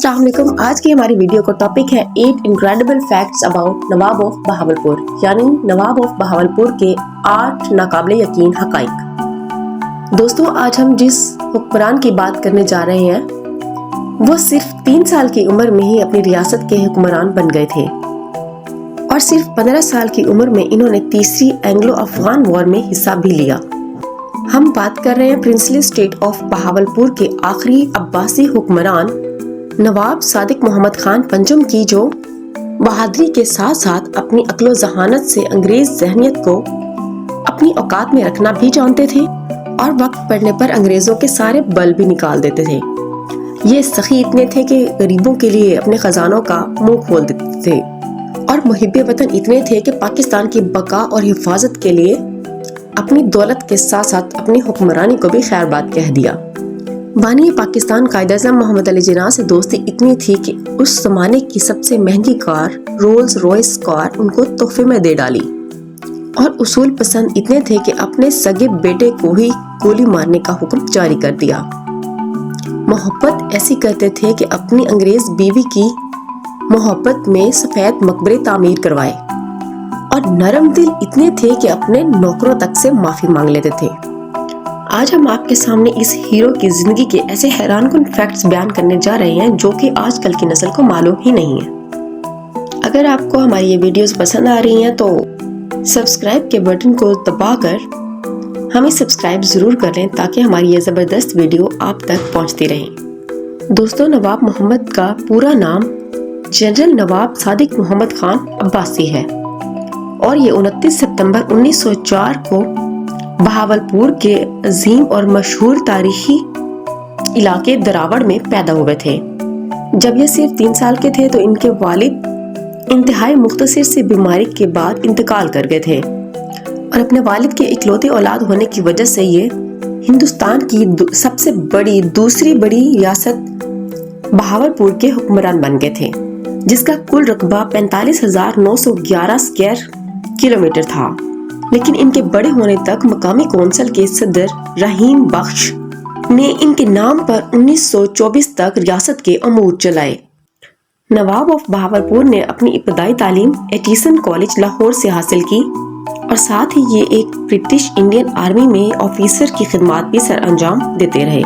अस्सलाम वालेकुम। आज की हमारी वीडियो का टॉपिक है 8 incredible facts about Nawab of Bahawalpur, यानी नवाब ऑफ बहावलपुर के 8 नाकाबिले यकीन हकाइक। दोस्तों, आज हम जिस हुक्मरान की बात करने जा रहे हैं वो सिर्फ 3 साल की उम्र में ही अपनी रियासत के हुक्मरान बन गए थे और सिर्फ 15 साल की उम्र में इन्होंने तीसरी एंग्लो अफगान वॉर में हिस्सा भी लिया। हम बात कर रहे हैं प्रिंसली स्टेट ऑफ बहावलपुर के आखिरी अब्बासी हुक्मरान नवाब सादिक मोहम्मद खान पंचम की, जो बहादुरी के साथ साथ अपनी अक्लो जहानत से अंग्रेज जहनियत को अपनी औकात में रखना भी जानते थे और वक्त पड़ने पर अंग्रेजों के सारे बल भी निकाल देते थे। ये सखी इतने थे कि गरीबों के लिए अपने खजानों का मुंह खोल देते थे और मुहिब्बे वतन इतने थे कि पाकिस्तान की बका और हिफाजत के लिए अपनी दौलत के साथ साथ अपनी हुक्मरानी को भी खैरबाद कह दिया। बानी पाकिस्तान कायद-ए-आज़म मोहम्मद अली जिन्ना से दोस्ती इतनी थी कि उस जमाने की सबसे महंगी कार रोल्स रॉयस कार उनको तोहफे में दे डाली और उसूल पसंद इतने थे कि अपने सगे बेटे को ही गोली मारने का हुक्म जारी कर दिया। मोहब्बत ऐसी करते थे कि अपनी अंग्रेज बीवी की मोहब्बत में सफेद मकबरे तामीर करवाए और नरम दिल इतने थे कि अपने नौकरों तक से माफी मांग लेते थे। आज हम आपके सामने इस हीरो की जिंदगी के ऐसे हैरानकुन फैक्ट्स बयान करने जा रहे हैं जो कि आजकल की नस्ल को मालूम ही नहीं है। अगर आपको हमारी ये वीडियोस पसंद आ रही हैं तो सब्सक्राइब के बटन को दबाकर हमें सब्सक्राइब जरूर कर लें ताकि हमारी ये जबरदस्त वीडियो आप तक पहुंचती रहे। दोस्तों, नवाब मोहम्मद का पूरा नाम जनरल नवाब सादिक मोहम्मद खान अब्बासी है और ये 29 सितंबर 1904 को बहावलपुर के अजीम और मशहूर तारीखी इलाके दरावड़ में पैदा हुए थे। जब ये सिर्फ 3 साल के थे तो इनके वालिद इंतहाई मुख्तसर सी बीमारी के बाद इंतकाल कर गए थे और अपने वालिद के इकलौते औलाद होने की वजह से ये हिंदुस्तान की सबसे बड़ी दूसरी बड़ी रियासत बहावलपुर के हुक्मरान बन गए थे, जिसका कुल रकबा 45,911 स्क्वायर किलोमीटर था। लेकिन इनके बड़े होने तक मकामी कौंसिल के सदर रहीम बख्श ने इनके नाम पर 1924 तक रियासत के अमूर चलाए। नवाब ऑफ बहावलपुर ने अपनी इब्तदाई तालीम एटिसन कॉलेज लाहौर से हासिल की और साथ ही ये एक ब्रिटिश इंडियन आर्मी में ऑफिसर की खिदमत भी सर अंजाम देते रहे।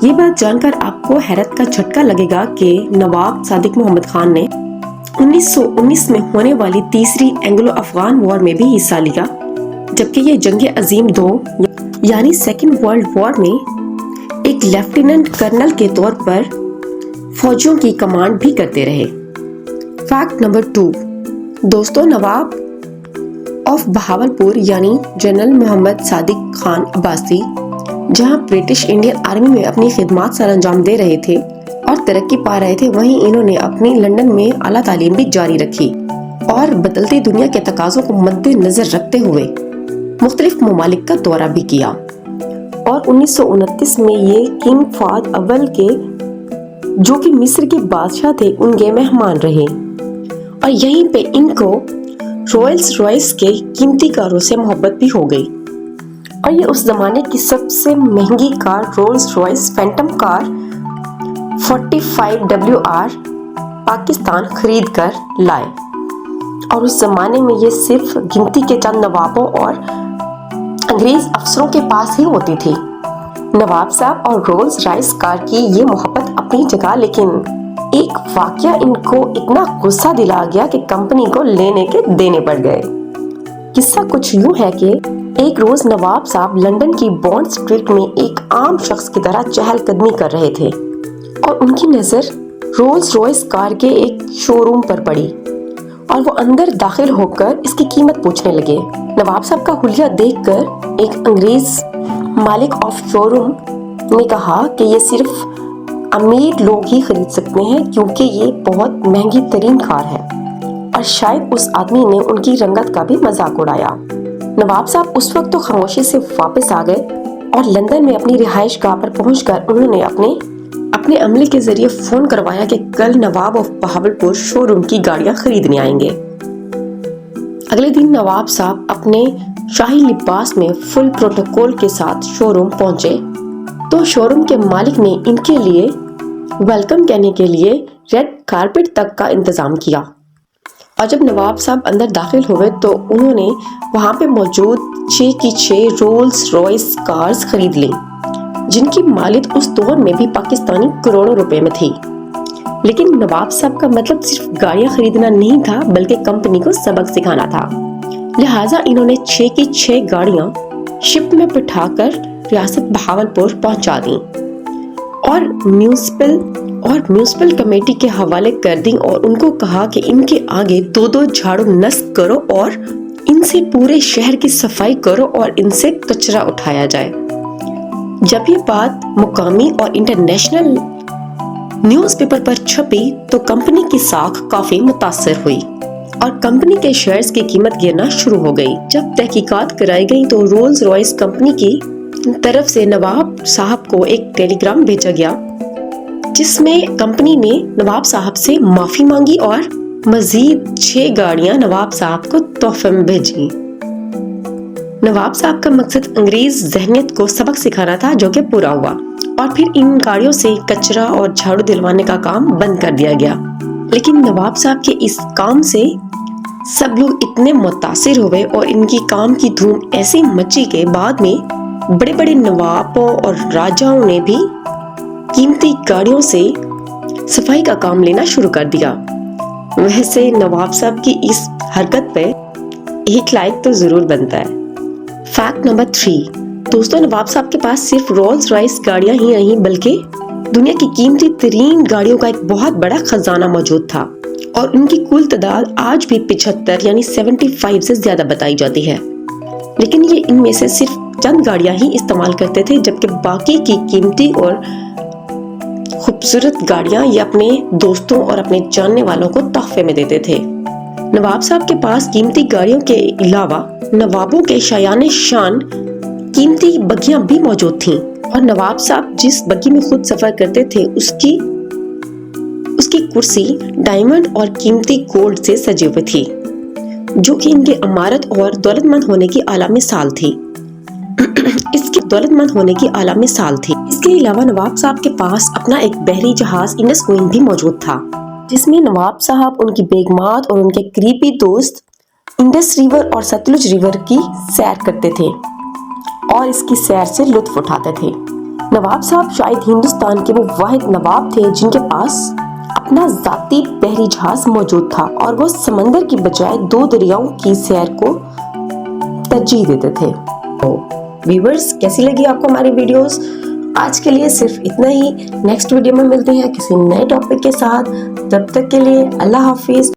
ये बात जानकर आपको हैरत का झटका लगेगा कि नवाब सादिक मोहम्मद खान ने 1919 में होने वाली तीसरी एंग्लो अफगान वॉर में भी हिस्सा लिया, जबकि ये जंग अजीम 2 यानी सेकेंड वर्ल्ड वॉर में एक लेफ्टिनेंट कर्नल के तौर पर फौजियों की कमांड भी करते रहे। फैक्ट नंबर 2, दोस्तों, नवाब ऑफ बहावलपुर यानी जनरल मोहम्मद सादिक खान अब्बासी जहां ब्रिटिश इंडियन आर्मी में अपनी खिदमत सर अंजाम दे रहे थे और तरक्की पा रहे थे, वहीं इन्होंने अपनी लंदन में आला तालीम भी जारी रखी और बदलती दुनिया के तकाज़ों को मद्देनजर रखते हुए मुख्तलिफ ममालिक का दौरा भी किया और 1929 में ये किंग फाद अव्वल के, जो कि मिस्र के बादशाह थे, उनके मेहमान रहे और यहीं पे इनको रोल्स रॉयस के कीमती कारों से मोहब्बत भी हो गई और ये उस जमाने की सबसे महंगी car Rolls Royce Phantom car 45 WR Pakistan खरीद कर लाए और उस जमाने में ये सिर्फ गिनती के चंद नवाबों और अंग्रेज अफसरों के पास ही होती थी। नवाब साहब और रोल्स रॉयस कार की ये मोहब्बत अपनी जगह, लेकिन एक वाकया इनको इतना गुस्सा दिला गया कि कंपनी को लेने के देने पड़ गए। किस्सा कुछ यूं है कि एक रोज नवाब साहब लंदन की बॉन्ड स्ट्रीट में एक आम शख्स की तरह चहलकदमी कर रहे थे और उनकी नजर रोल्स रॉयस कार के एक शोरूम पर पड़ी और वो अंदर दाखिल होकर इसकी कीमत पूछने लगे। नवाब साहब का हुलिया देखकर एक अंग्रेज मालिक ऑफ शोरूम ने कहा कि ये सिर्फ अमीर लोग ही खरीद सकते हैं क्योंकि ये बहुत महंगी तरीन कार है, और शायद उस आदमी ने उनकी रंगत का भी मजाक उड़ाया। नवाब साहब उस वक्त तो खामोशी से वापस आ गए और लंदन में अपनी रिहाइश गाह पर पहुंचकर उन्होंने अपने अमले के जरिए फोन करवाया कि कल नवाब ऑफ बहावलपुर शोरूम की गाड़ियां खरीदने आएंगे। अगले दिन नवाब साहब अपने शाही लिबास में फुल प्रोटोकॉल के साथ शोरूम पहुंचे तो शोरूम के मालिक ने इनके लिए वेलकम कहने के लिए रेड कारपेट तक का इंतजाम किया। और जब नवाब साहब अंदर दाखिल हुए तो उन्होंने वहाँ पे मौजूद 6 की 6 रोल्स रॉयस कार्स खरीद ली, जिनकी मालियत उस दौर में भी पाकिस्तानी करोड़ों रुपए में थी। लेकिन नवाब साहब का मतलब सिर्फ गाड़ियां खरीदना नहीं था, बल्कि कंपनी को सबक सिखाना था। लिहाजा इन्होंने 6 की 6 गाड़ियां शिप में बिठाकर रियासत बहावलपुर पहुंचा दी और म्यूनिसिपल कमेटी के हवाले कर दी और उनको कहा कि इनके आगे 2-2 झाड़ू नस्ब करो और इनसे पूरे शहर की सफाई करो और इनसे कचरा उठाया जाए। जब ये बात मुकामी और इंटरनेशनल न्यूज़पेपर पर छपी तो कंपनी की साख काफी मुतासर हुई और कंपनी के शेयर्स की कीमत गिरना शुरू हो गई। जब तहकीकात कराई गई तो रोल्स रॉयस कंपनी की तरफ से नवाब साहब को एक टेलीग्राम भेजा गया, जिसमें कंपनी ने नवाब साहब से माफी मांगी और मजीद 6 गाड़ियां नवाब साहब को तोहफे में भेजी। नवाब साहब का मकसद अंग्रेज ज़हनियत को सबक सिखाना था, जो कि पूरा हुआ और फिर इन गाड़ियों से कचरा और झाड़ू दिलवाने का काम बंद कर दिया गया। लेकिन नवाब साहब के इस काम से सब लोग इतने मुतासिर हुए और इनकी काम की धूम ऐसी मची के बाद में बड़े बड़े नवाबों और राजाओं ने भी कीमती गाड़ियों से सफाई का काम लेना शुरू कर दिया। वैसे नवाब साहब की इस हरकत पे एक लाइक तो जरूर बनता है। फैक्ट नंबर 3, दोस्तों नवाब साहब के पास सिर्फ रोल्स रॉयस गाड़ियां ही नहीं बल्कि दुनिया की कीमती तरीन गाड़ियों का एक बहुत बड़ा खजाना मौजूद था और उनकी कुल तादाद आज भी 75 यानी 75 से ज्यादा बताई जाती है। लेकिन ये इनमें से सिर्फ चंद गाड़ियां ही इस्तेमाल करते थे, जबकि बाकी की कीमती और खूबसूरत गाड़ियां ये अपने दोस्तों और अपने जानने वालों को तोहफे में देते थे। नवाब साहब के पास कीमती गाड़ियों के अलावा नवाबों के शायाने शान कीमती बग्गियां भी मौजूद थीं और नवाब साहब जिस बग्गी में खुद सफर करते थे उसकी कुर्सी डायमंड और कीमती गोल्ड से सजी हुई थी, जो कि इनके अमारत और दौलतमंद होने की आला मिसाल थी। इसके अलावा नवाब साहब के पास अपना एक बहरी जहाज इंडस क्वीन भी मौजूद था, जिसमें नवाब साहब, उनकी बेगमात और उनके करीबी दोस्त इंडस रिवर और सतलुज रिवर की सैर करते थे और इसकी सैर से लुत्फ उठाते थे। नवाब साहब शायद हिंदुस्तान के वो वाहिद नवाब थे जिनके पास अपना जाती बहरी जहाज मौजूद था और वो समंदर की बजाय 2 दरियाओं की सैर को तरजीह देते थे। तो व्यूअर्स, कैसी लगी आपको हमारी वीडियोस? आज के लिए सिर्फ इतना ही। नेक्स्ट वीडियो में मिलते हैं किसी नए टॉपिक के साथ। तब तक के लिए अल्लाह हाफिज।